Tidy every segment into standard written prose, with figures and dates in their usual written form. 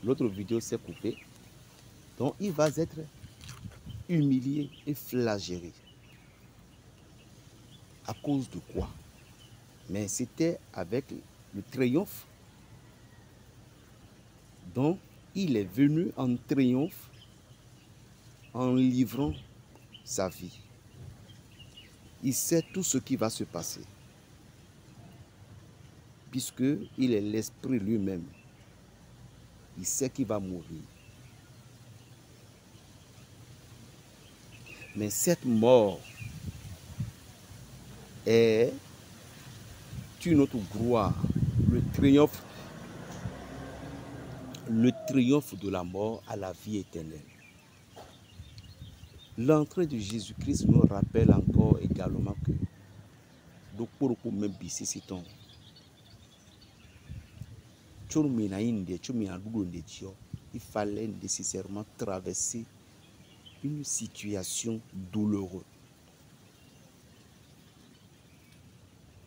L'autre vidéo s'est coupée. Donc il va être humilié et flagellé. À cause de quoi? Mais c'était avec le triomphe. Donc il est venu en triomphe en livrant sa vie. Il sait tout ce qui va se passer. Puisqu'il est l'esprit lui-même. Il sait qu'il va mourir. Mais cette mort est une autre gloire. Le triomphe de la mort à la vie éternelle. L'entrée de Jésus-Christ nous rappelle encore également que il fallait nécessairement traverser une situation douloureuse.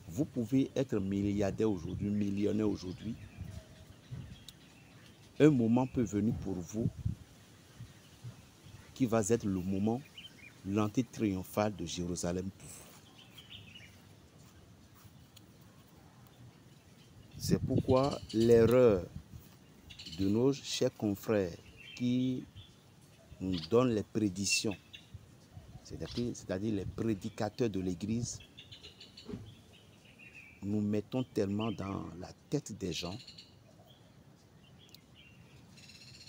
Vous pouvez être milliardaire aujourd'hui, millionnaire aujourd'hui. Un moment peut venir pour vous qui va être le moment, l'entrée triomphale de Jérusalem pour vous. C'est pourquoi l'erreur de nos chers confrères qui nous donnent les prédictions, c'est-à-dire les prédicateurs de l'Église, nous mettons tellement dans la tête des gens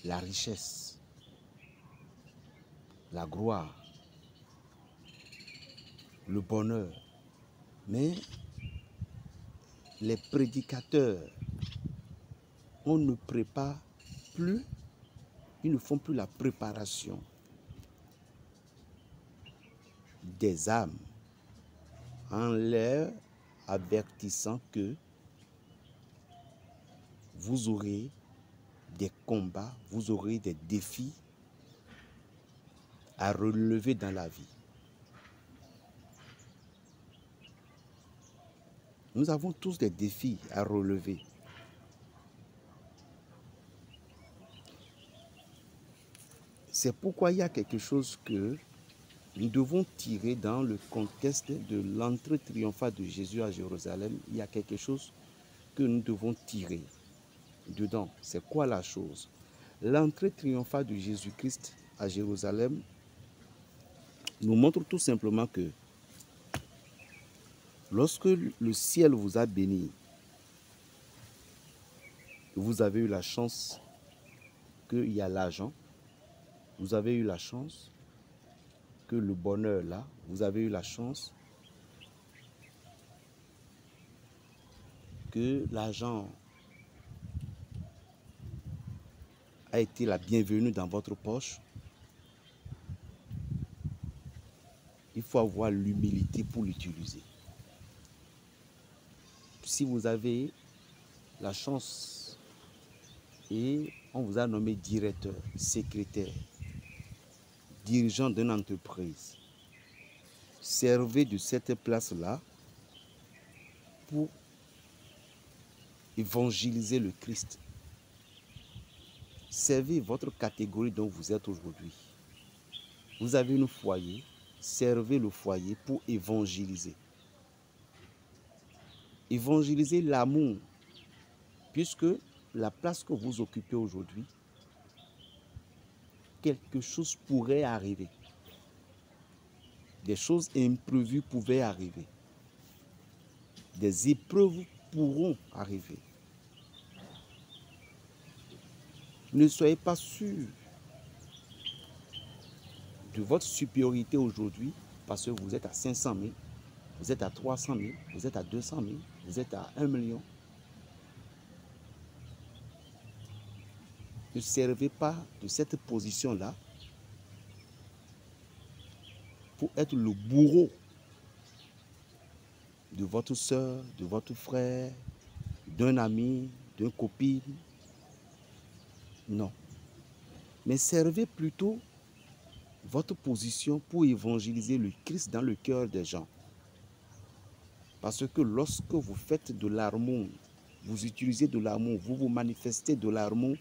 la richesse, la gloire, le bonheur. Mais les prédicateurs, on ne prépare plus, ils ne font plus la préparation des âmes en leur avertissant que vous aurez des combats, vous aurez des défis à relever dans la vie. Nous avons tous des défis à relever. C'est pourquoi il y a quelque chose que nous devons tirer dans le contexte de l'entrée triomphale de Jésus à Jérusalem. Il y a quelque chose que nous devons tirer dedans. C'est quoi la chose? L'entrée triomphale de Jésus-Christ à Jérusalem nous montre tout simplement que lorsque le ciel vous a béni, vous avez eu la chance qu'il y a l'argent, vous avez eu la chance que le bonheur là, vous avez eu la chance que l'argent a été la bienvenue dans votre poche. Il faut avoir l'humilité pour l'utiliser. Si vous avez la chance et on vous a nommé directeur, secrétaire, dirigeant d'une entreprise, servez de cette place-là pour évangéliser le Christ. Servez votre catégorie dont vous êtes aujourd'hui. Vous avez un foyer, servez le foyer pour évangéliser. Évangéliser l'amour, puisque la place que vous occupez aujourd'hui, quelque chose pourrait arriver. Des choses imprévues pouvaient arriver. Des épreuves pourront arriver. Ne soyez pas sûr de votre supériorité aujourd'hui parce que vous êtes à 500 000, vous êtes à 300 000, vous êtes à 200 000, vous êtes à 1 million. Ne servez pas de cette position-là pour être le bourreau de votre soeur, de votre frère, d'un ami, d'une copine. Non. Mais servez plutôt votre position pour évangéliser le Christ dans le cœur des gens. Parce que lorsque vous faites de l'amour, vous utilisez de l'amour, vous vous manifestez de l'amour,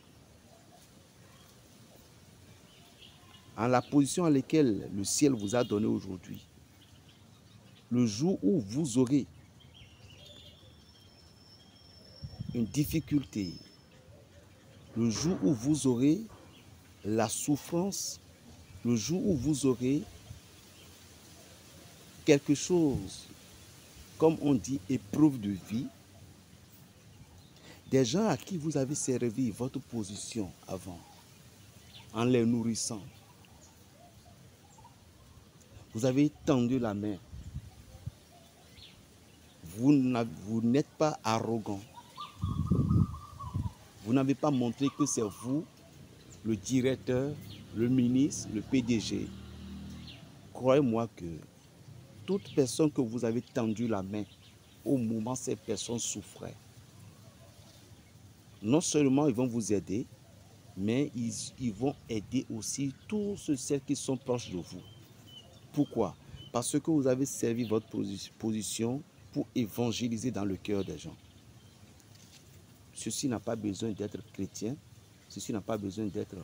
en la position à laquelle le ciel vous a donné aujourd'hui, le jour où vous aurez une difficulté, le jour où vous aurez la souffrance, le jour où vous aurez quelque chose, comme on dit, épreuve de vie, des gens à qui vous avez servi votre position avant, en les nourrissant, vous avez tendu la main, vous n'êtes pas arrogant, vous n'avez pas montré que c'est vous, le directeur, le ministre, le PDG. Croyez-moi que toute personne que vous avez tendu la main, au moment où ces personnes souffraient, non seulement ils vont vous aider, mais ils vont aider aussi tous ceux qui sont proches de vous. Pourquoi? Parce que vous avez servi votre position pour évangéliser dans le cœur des gens. Ceci n'a pas besoin d'être chrétien, ceci n'a pas besoin d'être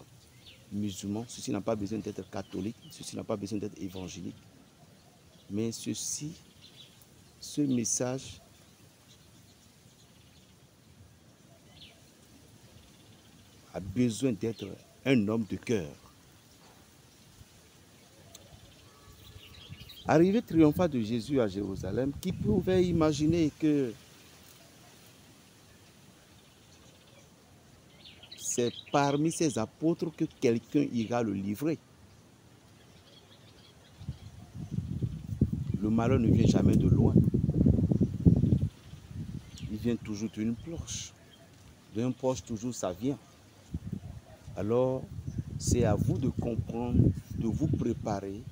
musulman, ceci n'a pas besoin d'être catholique, ceci n'a pas besoin d'être évangélique. Mais ce message a besoin d'être un homme de cœur. Arrivée triomphale de Jésus à Jérusalem, qui pouvait imaginer que c'est parmi ses apôtres que quelqu'un ira le livrer. Le malheur ne vient jamais de loin. Il vient toujours d'une cloche. D'un poche, toujours ça vient. Alors, c'est à vous de comprendre, de vous préparer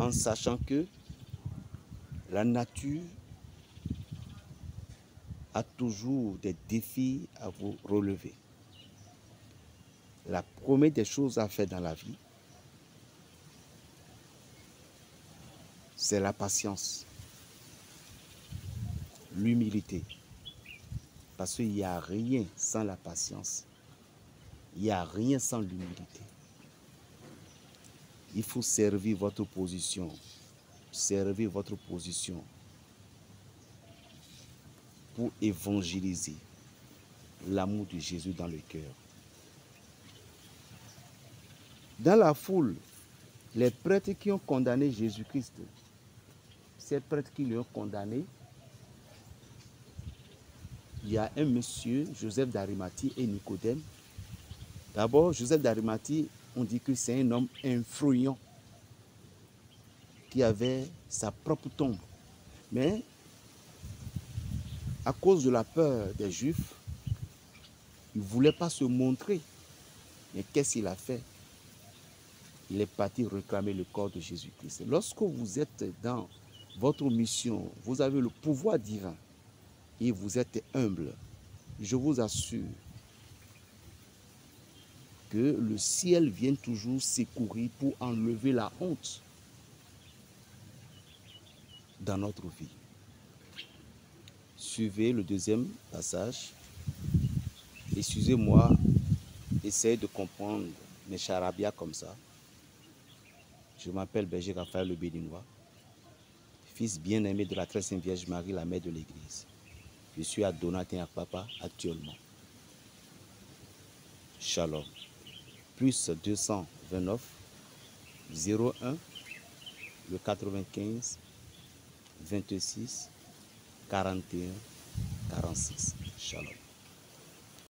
en sachant que la nature a toujours des défis à vous relever. La première des choses à faire dans la vie, c'est la patience, l'humilité. Parce qu'il n'y a rien sans la patience. Il n'y a rien sans l'humilité. Il faut servir votre position. Servir votre position pour évangéliser l'amour de Jésus dans le cœur. Dans la foule, les prêtres qui ont condamné Jésus-Christ, ces prêtres qui l'ont condamné, il y a un monsieur, Joseph d'Arimathie et Nicodème. D'abord, Joseph d'Arimathie, on dit que c'est un homme influent qui avait sa propre tombe. Mais à cause de la peur des Juifs, il ne voulait pas se montrer. Mais qu'est-ce qu'il a fait? Il est parti réclamer le corps de Jésus-Christ. Lorsque vous êtes dans votre mission, vous avez le pouvoir divin et vous êtes humble, je vous assure que le ciel vient toujours secourir pour enlever la honte dans notre vie. Suivez le deuxième passage. Excusez-moi, essayez de comprendre mes charabias comme ça. Je m'appelle Berger Raphaël le Béninois, fils bien-aimé de la très sainte Vierge Marie, la mère de l'Église. Je suis à Donatin Papa actuellement. Shalom. Plus 229 01 le 95 26 41 46. Shalom.